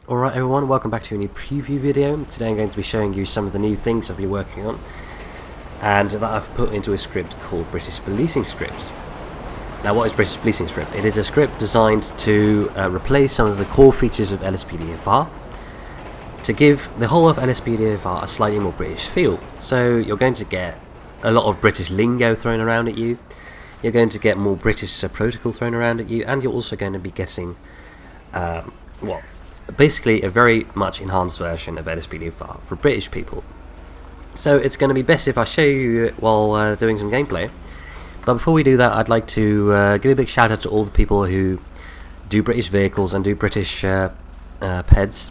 Alright everyone, welcome back to a new preview video. Today I'm going to be showing you some of the new things I've been working on and that I've put into a script called British Policing Script. Now what is British Policing Script? It is a script designed to replace some of the core features of LSPDFR to give the whole of LSPDFR a slightly more British feel. So you're going to get a lot of British lingo thrown around at you, you're going to get more British protocol thrown around at you, and you're also going to be getting basically a very much enhanced version of LSPDFR for British people. So it's going to be best if I show you it while doing some gameplay. But before we do that, I'd like to give a big shout out to all the people who do British vehicles and do British PEDs.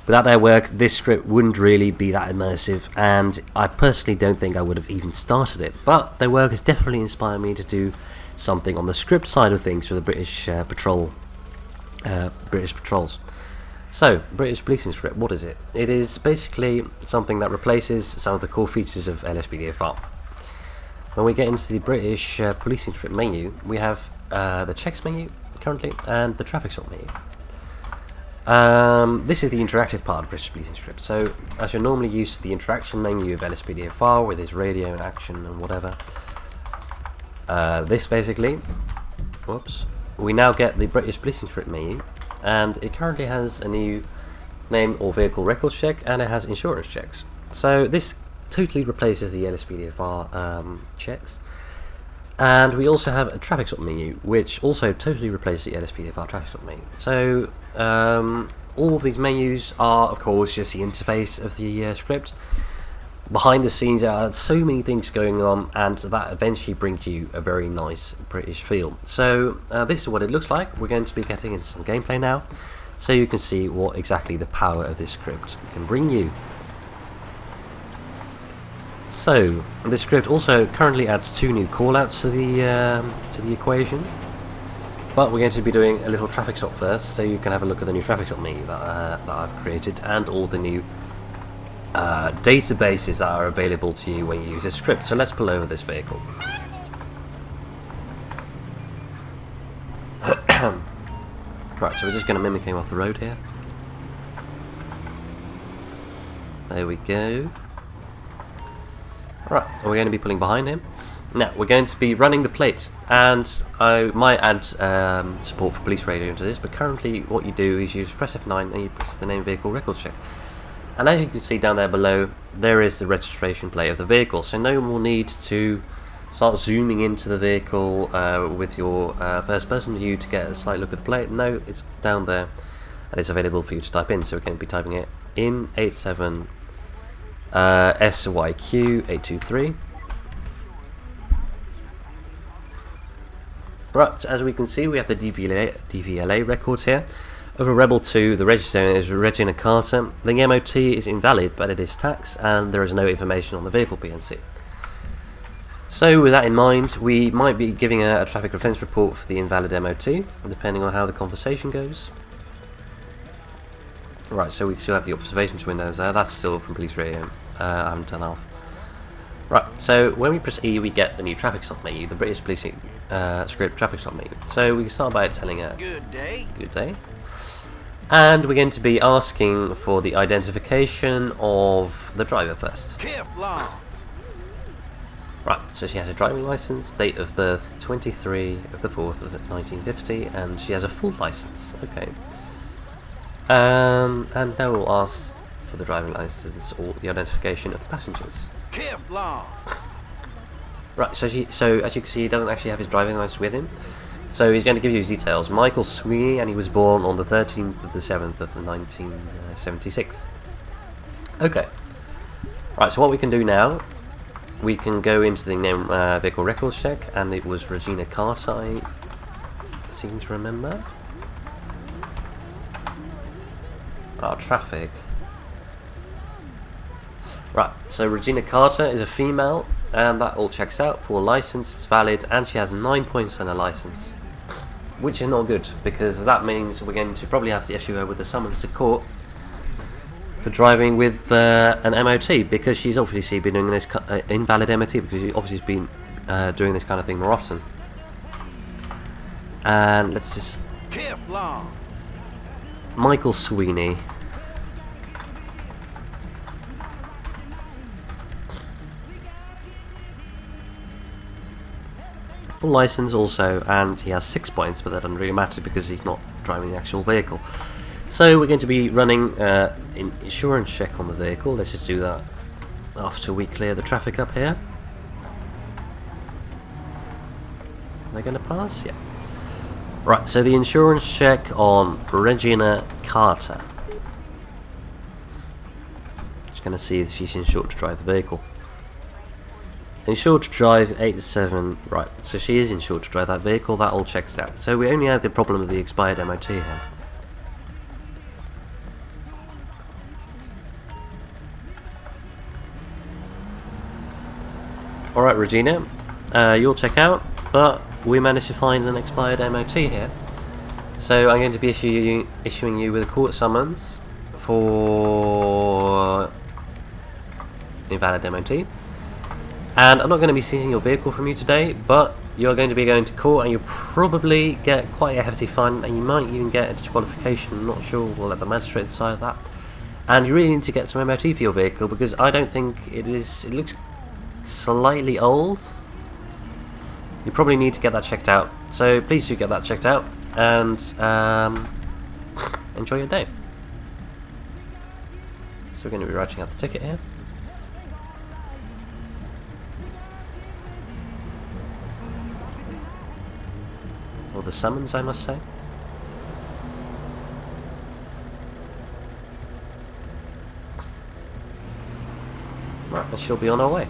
Without their work, this script wouldn't really be that immersive, and I personally don't think I would have even started it. But their work has definitely inspired me to do something on the script side of things for the British British patrols. So, British Policing Script, what is it? It is basically something that replaces some of the core features of LSPDFR. When we get into the British Policing Script menu, we have the checks menu currently and the traffic stop menu. This is the interactive part of British Policing Script. So, as you're normally used to the interaction menu of LSPDFR with its radio and action and whatever, this basically, we now get the British Policing Script menu. And it currently has a new name or vehicle records check, and it has insurance checks. So this totally replaces the LSPDFR checks. And we also have a traffic stop menu, which also totally replaces the LSPDFR traffic stop menu. So all of these menus are, of course, just the interface of the script. Behind the scenes there are so many things going on, and that eventually brings you a very nice British feel. So this is what it looks like. We're going to be getting into some gameplay now, so you can see what exactly the power of this script can bring you. So this script also currently adds 2 new callouts to the equation, but we're going to be doing a little traffic stop first, so you can have a look at the new traffic stop menu that I've created, and all the new databases that are available to you when you use this script. So let's pull over this vehicle. Right, so we're just going to mimic him off the road here. There we go. Right, and we're going to be pulling behind him. Now, we're going to be running the plate, and I might add support for police radio into this, but currently what you do is you just press F9 and you press the name vehicle record check. And as you can see down there below, there is the registration plate of the vehicle, so no more need to start zooming into the vehicle with your first person view to get a slight look at the plate. No, it's down there and it's available for you to type in, so we're going to be typing it in 87 SYQ 823. Right, so as we can see, we have the DVLA records here. Over Rebel 2, the register is Regina Carter. The MOT is invalid, but it is tax, and there is no information on the vehicle PNC. So with that in mind, we might be giving a traffic offence report for the invalid MOT, depending on how the conversation goes. Right, so we still have the observations windows there. That's still from police radio. I haven't turned off. Right, so when we press E, we get the new traffic stop menu, the British Policing Script traffic stop menu. So we can start by telling her, "Good day." Good day. And we're going to be asking for the identification of the driver first. Right, so she has a driving license, date of birth 23 of the 4th of 1950, and she has a full license. Okay. And now we'll ask for the driving license or the identification of the passengers. Right, so as you can see, he doesn't actually have his driving license with him. So he's going to give you his details. Michael Sweeney, and he was born on the 13th of the 7th of 1976. Okay. Right, so what we can do now, we can go into the name vehicle records check, and it was Regina Carter, I seem to remember. Traffic. Right, so Regina Carter is a female, and that all checks out. Full license, it's valid, and she has 9 points on her license, which is not good, because that means we're going to probably have to issue her with a summons to court for driving with an MOT, because she's obviously been doing this invalid MOT, because she's obviously been doing this kind of thing more often. And let's just Michael Sweeney. Full license also, and he has 6 points, but that doesn't really matter because he's not driving the actual vehicle. So we're going to be running an insurance check on the vehicle. Let's just do that after we clear the traffic up here. Am I going to pass? Yeah. Right, so the insurance check on Regina Carter. Just going to see if she's insured to drive the vehicle. Insured to drive 87, right, so she is insured to drive that vehicle, that all checks out. So we only have the problem of the expired MOT here. Alright Regina, you'll check out, but we managed to find an expired MOT here. So I'm going to be issuing you with a court summons for invalid MOT. And I'm not going to be seizing your vehicle from you today, but you're going to be going to court and you'll probably get quite a hefty fine, and you might even get a disqualification. I'm not sure, we'll let the magistrate decide that. And you really need to get some MOT for your vehicle, because I don't think it looks slightly old. You probably need to get that checked out, so please do get that checked out, and enjoy your day. So we're going to be writing out the ticket here. Or the summons, I must say. Right, and she'll be on our way.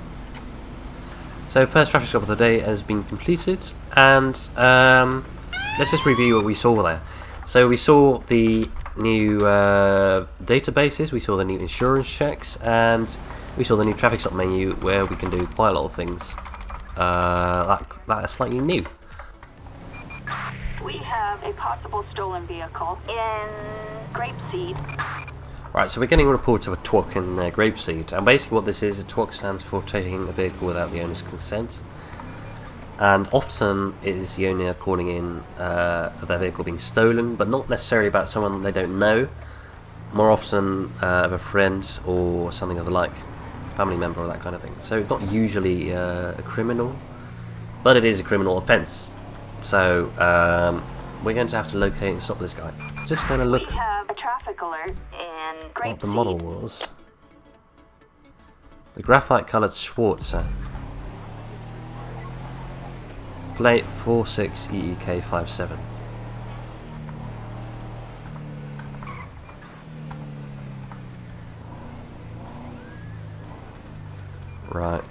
So first traffic stop of the day has been completed, and let's just review what we saw there. So we saw the new databases, we saw the new insurance checks, and we saw the new traffic stop menu where we can do quite a lot of things that is slightly new. We have a possible stolen vehicle in Grapeseed. Right, so we're getting reports of a TWOC in Grapeseed, and basically what this is, a TWOC stands for taking a vehicle without the owner's consent. And often it is the owner calling in of their vehicle being stolen, but not necessarily about someone they don't know. More often of a friend or something of the like, family member or that kind of thing. So it's not usually a criminal, but it is a criminal offence. So we're going to have to locate and stop this guy. Just going to look We have a traffic alert in Grapeseed. what the model was. The graphite coloured Schwarzer. Plate 46EEK57. Right.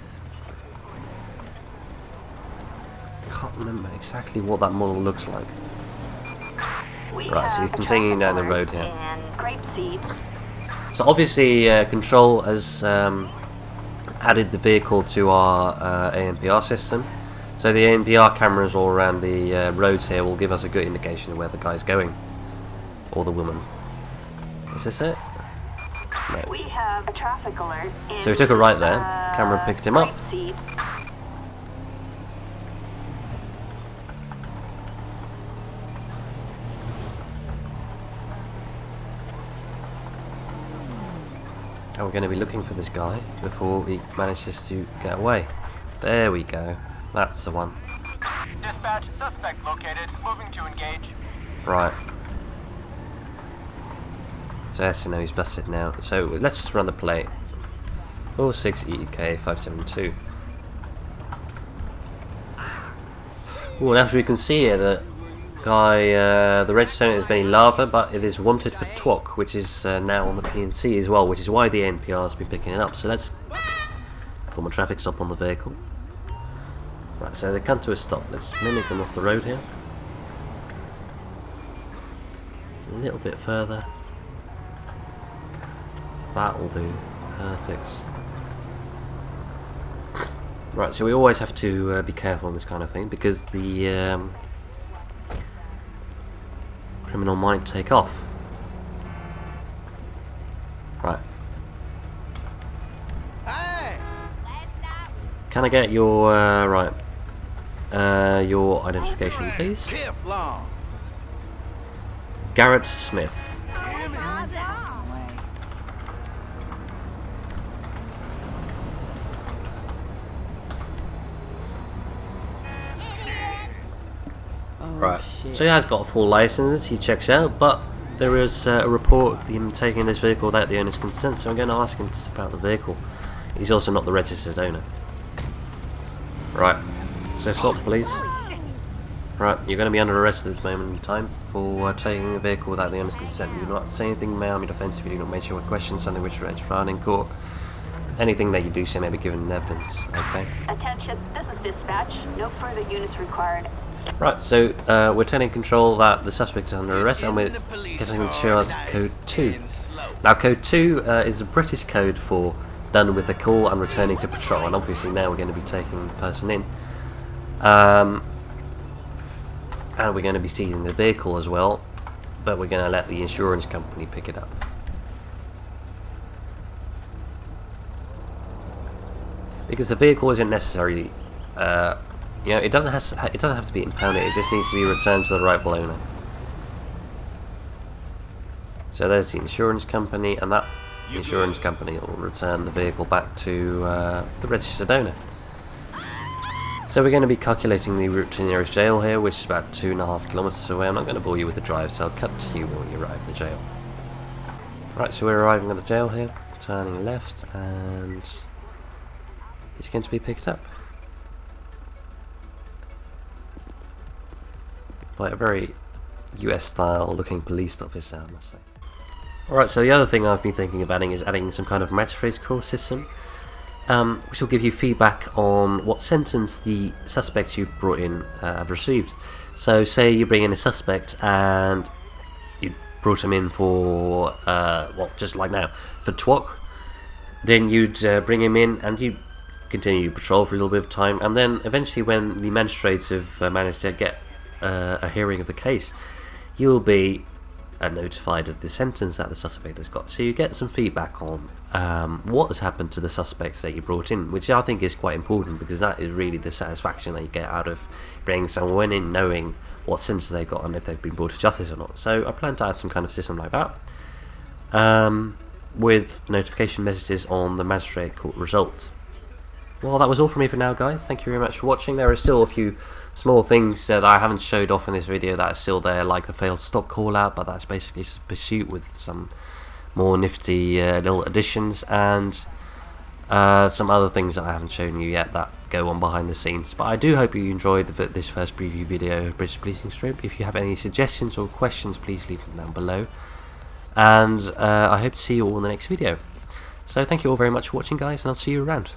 Can't remember exactly what that model looks like. Right, so he's continuing down the road here. So obviously Control has added the vehicle to our ANPR system. So the ANPR cameras all around the roads here will give us a good indication of where the guy's going. Or the woman. Is this it? No. We have a traffic alert in, So he took a right there. Camera picked him up. Grapeseed. And we're going to be looking for this guy before he manages to get away. There we go. That's the one. Dispatch, suspect located. Moving to engage. Right. So yes, I know he's busted now. So let's just run the plate. 46EK572. Well, as we can see here, the guy, the registration is Benny Lava, but it is wanted for TWOC, which is now on the PNC as well, which is why the NPR has been picking it up. So let's form a traffic stop on the vehicle. Right, so they come to a stop. Let's mimic them off the road here. A little bit further. That'll do. Perfect. Right, so we always have to be careful on this kind of thing, because the criminal might take off. Right. Can I get your your identification, please? Garrett Smith. So he has got a full license, he checks out, but there is a report of him taking this vehicle without the owner's consent, so I'm going to ask him about the vehicle. He's also not the registered owner. Right, so stop please. Right, you're going to be under arrest at this moment in time for taking a vehicle without the owner's consent. You do not say anything may harm your defence if you do not mention what questions, something which relates to trial in court. Anything that you do say may be given in evidence, okay? Attention, this is dispatch. No further units required. Right, so we're taking control that the suspect is under arrest and we're getting to show us code 2. Now code 2 is the British code for done with a call and returning to patrol, and obviously now we're going to be taking the person in. And we're going to be seizing the vehicle as well, but we're going to let the insurance company pick it up. Because the vehicle isn't necessarily, you know, it doesn't have to be impounded. It just needs to be returned to the rightful owner. So there's the insurance company, and that insurance company will return the vehicle back to the registered owner. So we're going to be calculating the route to the nearest jail here, which is about 2.5 kilometers away. I'm not going to bore you with the drive, so I'll cut to you when we arrive at the jail. Right, so we're arriving at the jail here, turning left, and he's going to be picked up by a very US style looking police officer, I must say. Alright, so the other thing I've been thinking of adding is adding some kind of magistrate's court system, which will give you feedback on what sentence the suspects you've brought in have received. So say you bring in a suspect and you brought him in for, well, just like now, for TWOC, then you'd bring him in and you continue your patrol for a little bit of time, and then eventually when the magistrates have managed to get a hearing of the case, you'll be notified of the sentence that the suspect has got. So you get some feedback on what has happened to the suspects that you brought in, which I think is quite important, because that is really the satisfaction that you get out of bringing someone in, knowing what sentence they've got and if they've been brought to justice or not. So I plan to add some kind of system like that, with notification messages on the magistrate court results. Well, that was all from me for now, guys. Thank you very much for watching. There are still a few small things that I haven't showed off in this video that are still there, like the failed stop call out, but that's basically a pursuit with some more nifty little additions, and some other things that I haven't shown you yet that go on behind the scenes. But I do hope you enjoyed this first preview video of British Policing Strip. If you have any suggestions or questions, please leave them down below, and I hope to see you all in the next video. So thank you all very much for watching, guys, and I'll see you around.